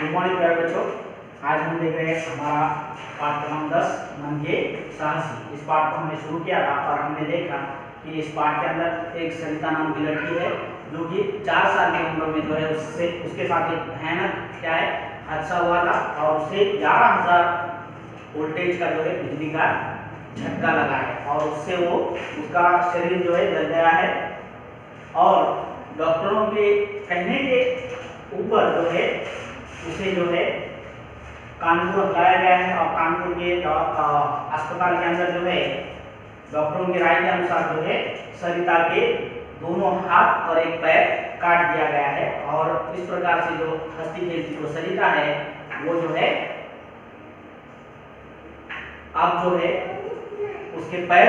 Good morning प्यारे बच्चों। आज हम देख रहे हैं हमारा पाठ क्रमांक 10 मन के साहसी। इस पाठ को हमने शुरू किया था और हमने देखा कि इस पाठ के अंदर एक सरिता नाम की लड़की है जो कि 4 साल की उम्र में जो है उसके साथ एक भयानक क्या है हादसा हुआ था और उसे 11,000 वोल्टेज का जो है बिजली का झटका लगा है और उससे वो उसका शरीर जो है जल गया है और डॉक्टरों के कहने के ऊपर जो है उसे जो है कानपुर लाया गया है और कानपुर के अस्पताल के अंदर जो है डॉक्टरों की राय के अनुसार जो है सरिता के दोनों हाथ और एक पैर काट दिया गया है और इस प्रकार से जो हंसती खेलती जो सरिता है वो जो है अब जो है उसके पैर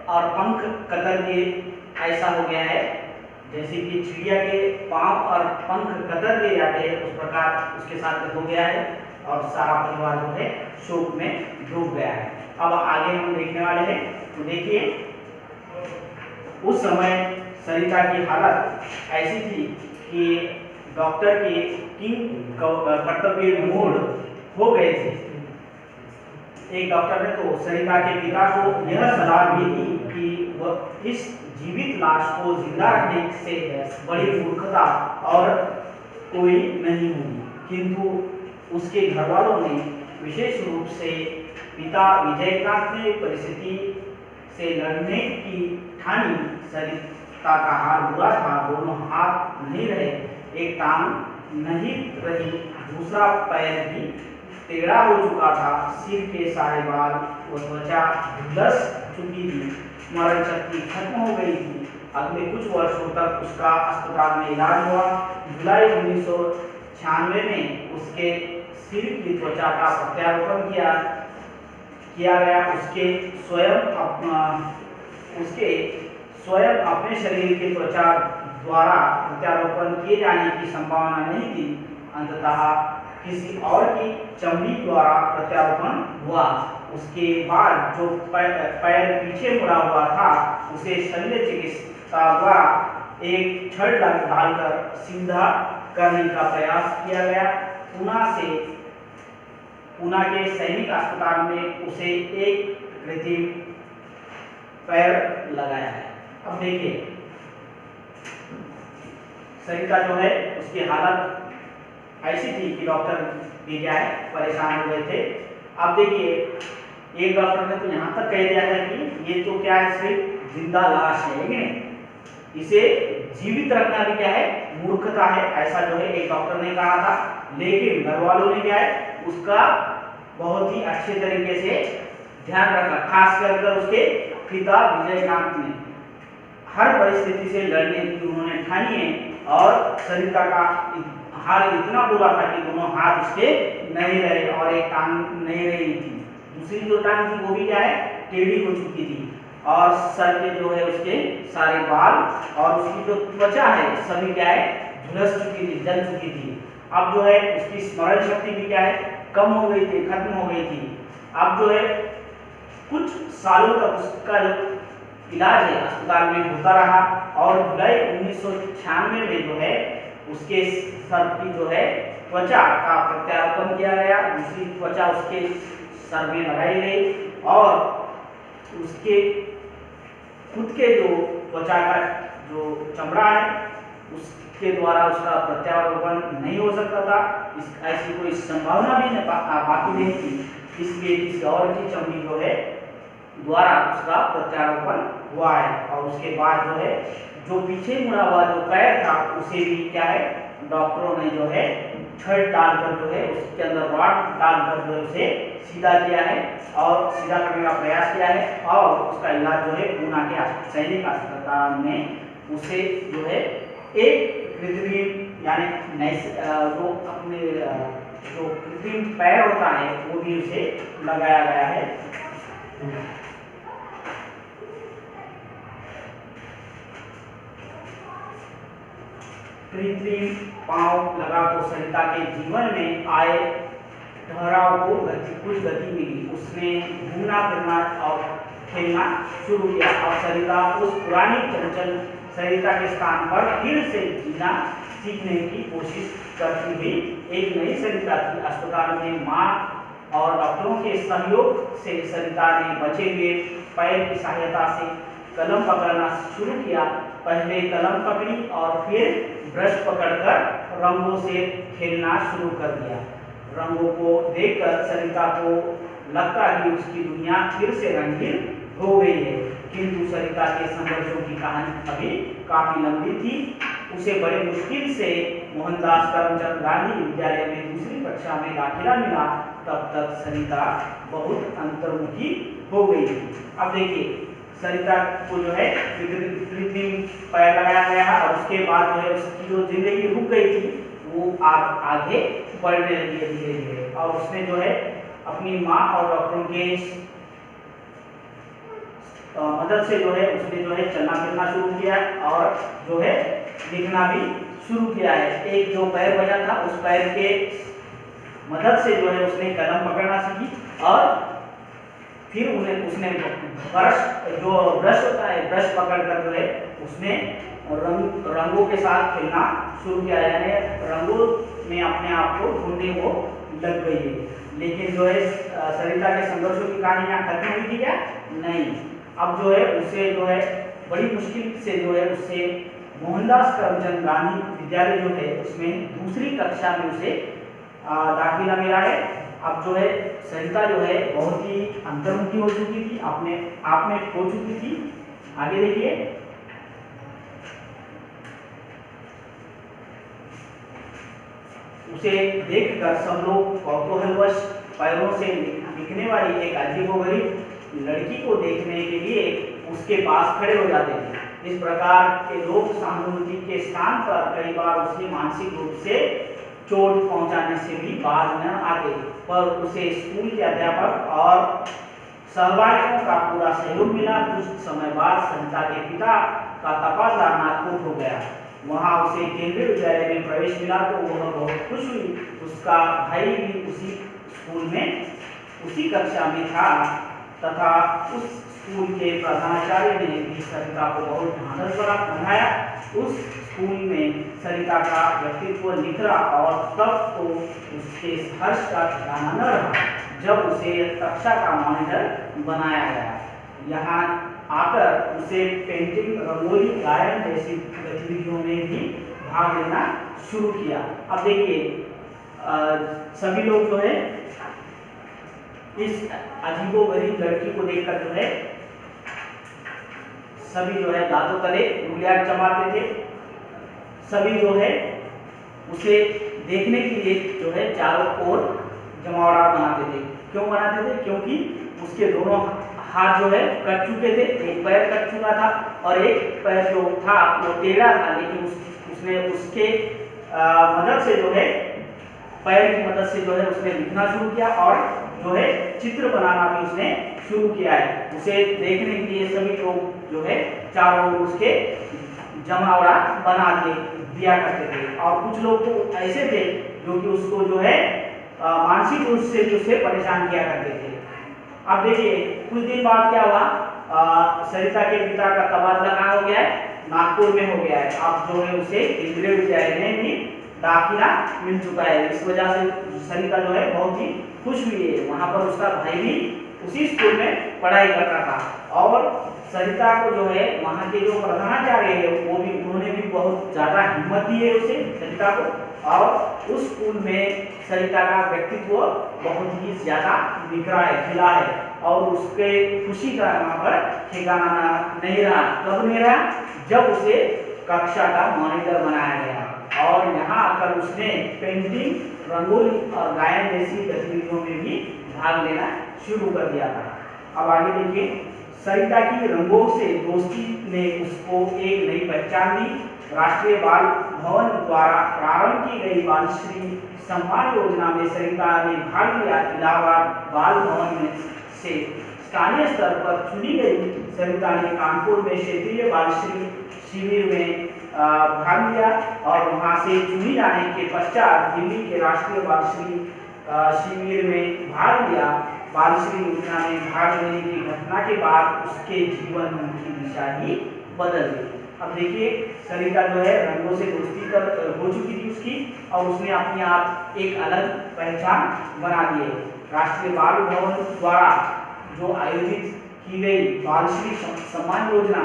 और पंख कतर दिए ऐसा हो गया है जैसे कि चिड़िया के पांव और पंख कतर दिए जाते हैं उस प्रकार उसके साथ हो गया है और सारा परिवार जो है शोक में डूब गया है। अब आगे हम देखने वाले हैं तो देखिए उस समय सरिता की हालत ऐसी थी कि डॉक्टर के किंग कर्तव्य मोड़ हो गए थे। एक डॉक्टर ने तो सरिता के पिता को यह सलाह भी दी कि वह इस जीवित लाश को जिंदा रखने से बड़ी मूर्खता और कोई नहीं होगी, किंतु उसके घर वालों ने विशेष रूप से पिता विजयकांत ने परिस्थिति से लड़ने की ठानी। सरिता का हाल बुरा था, दोनों हाथ नहीं रहे, एक टांग नहीं रही, दूसरा पैर भी टेढ़ा हो चुका था, सिर के सारे बाल व त्वचा झुलस चुकी थी, स्मरण शक्ति खत्म हो गई थी। अगले कुछ वर्षों तक उसका अस्पताल में इलाज हुआ। जुलाई 1996 में उसके सिर की त्वचा का प्रत्यारोपण किया गया। उसके स्वयं अपने शरीर की त्वचा द्वारा प्रत्यारोपण किए जाने की संभावना नहीं थी। अंततः किसी और की चमड़ी द्वारा प्रत्यारोपण हुआ। उसके बाद जो पैर पीछे मुड़ा हुआ था उसे शल्य चिकित्सा द्वारा एक छड़ डालकर सीधा करने का प्रयास किया गया। पूना के सैनिक अस्पताल में उसे एक कृत्रिम पैर लगाया है। अब देखिए सरिता जो है उसकी हालत ऐसी थी कि डॉक्टर भी क्या है परेशान हो गए थे। अब देखिए एक डॉक्टर ने तो यहाँ तक कह दिया था कि ये तो क्या है सिर्फ जिंदा लाश है, लेकिन इसे जीवित रखना भी क्या है मूर्खता है, ऐसा जो है एक डॉक्टर ने कहा था। लेकिन घर वालों ने क्या है उसका बहुत ही अच्छे तरीके से ध्यान रखा, खास कर उसके पिता विजयकांत ने हर परिस्थिति से लड़ने की उन्होंने ठानी है और सरिता का हाल इतना बुरा था कि दोनों हाथ उसके नहीं रहे और एक टांग नहीं रही थी, दूसरी जो टांग थी वो भी क्या है टेढ़ी हो चुकी थी और सर के जो है उसके सारे बाल और उसकी जो त्वचा है सभी क्या है झुलस चुकी थी, जल चुकी थी। अब जो है उसकी स्मरण शक्ति भी क्या है कम हो गई थी, खत्म हो गई थी। अब जो है कुछ सालों तक उसका जो इलाज है अस्पताल में होता रहा और जुलाई 1996 में जो है उसके सर की जो है त्वचा का प्रत्यारोपण किया गया, दूसरी त्वचा उसके सर में लगाई गई और उसके खुद के जो त्वचा का जो चमड़ा है उसके द्वारा उसका प्रत्यारोपण नहीं हो सकता था, ऐसी कोई संभावना भी बाकी नहीं थी, इसलिए किसी और की चमड़ी जो है द्वारा उसका प्रत्यारोपण हुआ है। और उसके बाद जो है जो पीछे मुड़ा हुआ जो पैर था उसे भी क्या है डॉक्टरों ने जो है छड़ डालकर जो है उसके अंदर रॉड डालकर जो उसे सीधा किया है और सीधा करने का प्रयास किया है और उसका इलाज जो है पूना के सैनिक अस्पताल में उसे जो है एक कृत्रिम यानी जो अपने जो कृत्रिम पैर होता है वो भी उसे लगाया गया है। कृत्रिम पांव लगा तो सरिता के जीवन में आए ठहराव को कुछ गति मिली। उसने घूमना फिरना और खेलना शुरू किया और सरिता उस पुरानी चंचल सरिता के स्थान पर फिर से जीना सीखने की कोशिश करती हुई एक नई सरिता थी। अस्पताल में माँ और डॉक्टरों के सहयोग से सरिता ने बचे हुए पैर की सहायता से कलम पकड़ना शुरू किया। पहले कलम पकड़ी और फिर ब्रश पकड़कर रंगों से खेलना शुरू कर दिया। रंगों को देखकर सरिता को लगता कि उसकी दुनिया फिर से रंगीन हो गई है, किंतु सरिता के संघर्षों की कहानी अभी काफी लंबी थी। उसे बड़े मुश्किल से मोहनदास करमचंद गांधी विद्यालय में दूसरी कक्षा में दाखिला मिला। तब तक सरिता बहुत अंतर्मुखी हो गई थी। अब देखिए, सरिता को जो है कृत्रिम पैर लगाया गया है और उसके बाद जो है उसकी जो जिंदगी रुक गई थी वो आगे बढ़ने लगी है धीरे धीरे। और उसने जो है अपनी माँ और डॉक्टरों के मदद से जो है उसने जो है चलना फिरना शुरू किया और जो है लिखना भी शुरू किया है। एक जो पैर बचा था उस पैर के मदद से जो है उसने कलम पकड़ना सीखी और फिर उसने ब्रश होता है, ब्रश पकड़कर जो है उसने रंगों के साथ खेलना शुरू किया, यानी रंगों में अपने आप को ढूंढने वो लग गई है। लेकिन जो है सरिता के संघर्षों की कहानी यहाँ खत्म हुई थी क्या? नहीं। अब जो है उसे जो है बड़ी मुश्किल से जो है उससे मोहनदास करमचंद गांधी विद्यालय जो है उसमें दूसरी कक्षा में उसे दाखिला मिला है। अब जो है सरिता जो है बहुत ही अंतर्मुखी हो चुकी थी, अपने आप में खो चुकी थी। आगे देखिए, उसे देखकर सब लोग कौतूहलवश पैरों से लिखने वाली एक अजीबोगरीब लड़की को देखने के लिए उसके पास खड़े हो जाते थे। इस प्रकार के लोग सहानुभूति के स्थान पर कई बार उसे मानसिक रूप से चोट पहुंचाने से भी बाज न आते, पर उसे स्कूल के अध्यापक और सहपाठियों का पूरा सहयोग मिला। कुछ समय बाद सरिता के पिता का तबादला नागपुर हो गया। वहां उसे केंद्रीय विद्यालय में प्रवेश मिला तो वह बहुत खुश हुई। उसका भाई भी उसी स्कूल में उसी कक्षा में था तथा उस स्कूल के प्रधानाचार्य ने भी सरिता को बहुत ढांढस बनाया। उस स्कूल में सरिता का व्यक्तित्व निखरा और तब तो उसके हर्ष का ठिकाना न रहा जब उसे कक्षा का मॉनिटर बनाया गया। यहाँ आकर उसे पेंटिंग, रंगोली, गायन जैसी गतिविधियों में भी भाग लेना शुरू किया। अब देखिए, सभी लोग जो है इस अजीबोगरीब लड़की को देखकर जो है सभी जो है दांतों तले उंगलियां चबाते थे। सभी जो है उसे देखने के लिए जो है चारों ओर जमावड़ा बनाते थे। क्यों बनाते थे? क्योंकि उसके दोनों हाथ जो है कट चुके थे, एक पैर कट चुका था और एक पैर जो था वो टेढ़ा था, लेकिन उसने उसके मदद से जो है पैर की मदद से जो है उसने लिखना शुरू किया और जो है चित्र बनाना भी उसने शुरू किया है। उसे देखने के लिए सभी लोग जो है चारों ओर उसके जमावड़ा बना के दिया करते थे। और कुछ लोग तो ऐसे थे जो कि उसको जो है मानसिक रूप से भी उसे परेशान किया करते थे। अब देखिए, कुछ दिन बाद क्या हुआ, सरिता के पिता का तबादला कहाँ हो गया है? नागपुर में हो गया है। अब जो है उसे केंद्रीय विद्यालय में भी दाखिला मिल चुका है। इस वजह से सरिता जो है बहुत ही खुश हुई है। वहां पर उसका भाई भी उसी स्कूल में पढ़ाई करता था और सरिता को जो है वहाँ के जो प्रधानाचार्य है वो भी उन्होंने भी बहुत ज़्यादा हिम्मत दी है उसे, सरिता को, और उस स्कूल में सरिता का व्यक्तित्व बहुत ही ज़्यादा निखरा है, खिला है और उसके खुशी का वहाँ पर ठिकाना नहीं रहा। कब नहीं रहा? जब उसे कक्षा का मॉनिटर बनाया गया और यहाँ आकर उसने पेंटिंग, रंगोली और गायन जैसी गतिविधियों में भी भाग लेना शुरू कर दिया था। अब आगे देखिए, सरिता की रंगों से दोस्ती ने उसको एक नई पहचान दी। राष्ट्रीय बाल भवन द्वारा प्रारंभ की गई बालश्री सम्मान योजना में सरिता ने भाग लिया। इलाहाबाद बाल भवन में से स्थानीय स्तर पर चुनी गई सरिता ने कानपुर में क्षेत्रीय बालश्री शिविर में भाग लिया और वहां से चुनी जाने के पश्चात दिल्ली के राष्ट्रीय बालश्री शिविर में भाग लिया। बालश्री योजना में भाग लेने की घटना के बाद उसके जीवन की दिशा ही बदल गई। अब देखिए सरिता जो है रंगों से दोस्ती हो चुकी थी उसकी, और उसने अपने आप एक अलग पहचान बना दी है। राष्ट्रीय बाल भवन द्वारा जो आयोजित की गई बालश्री सम्मान योजना,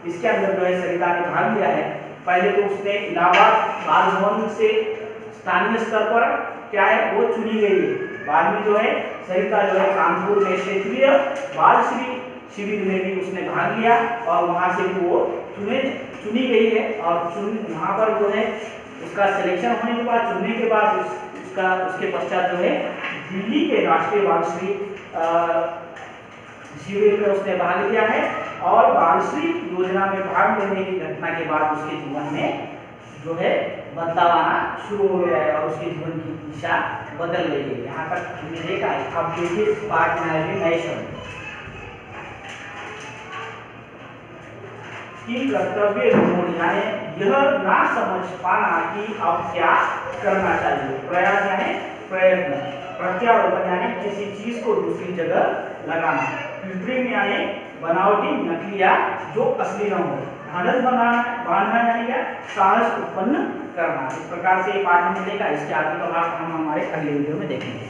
इसके अंदर जो है सरिता ने भाग लिया है। पहले तो उसने इलाहाबाद बाल भवन से स्थानीय स्तर पर क्या है वो चुनी गई है। बाद में जो है सरिता जो है कानपुर में क्षेत्रीय बालश्री शिविर में भी उसने भाग लिया, और वहां से भी वो चुनी गई है। और वहां पर जो है उसका सिलेक्शन होने के बाद, चुनने के बाद उसके पश्चात जो है दिल्ली के राष्ट्रीय बालश्री शिविर में उसने भाग लिया है। और बालश्री योजना में भाग लेने की घटना के बाद उसके जीवन में जो है बदलाव आना शुरू हो गया है, और उसके जीवन की दिशा बदल रही है। यहाँ तक हमने देखा है। अब देखिए इस पाठ में आएंगे नए शब्द की कर्तव्य गुण, यानी यह ना समझ पाना कि अब क्या करना चाहिए। प्रयास यानी प्रयत्न, प्रत्यारोपण यानी किसी चीज को दूसरी जगह लगाना, कृत्रिम यानी बनावटी नकली या जो असली न हो, ढांढस बांधना यानी क्या साहस उत्पन्न करना। इस प्रकार से ये पाठ हमने देखा। इसके आगे का भाग हम हमारे अगले वीडियो में देखेंगे।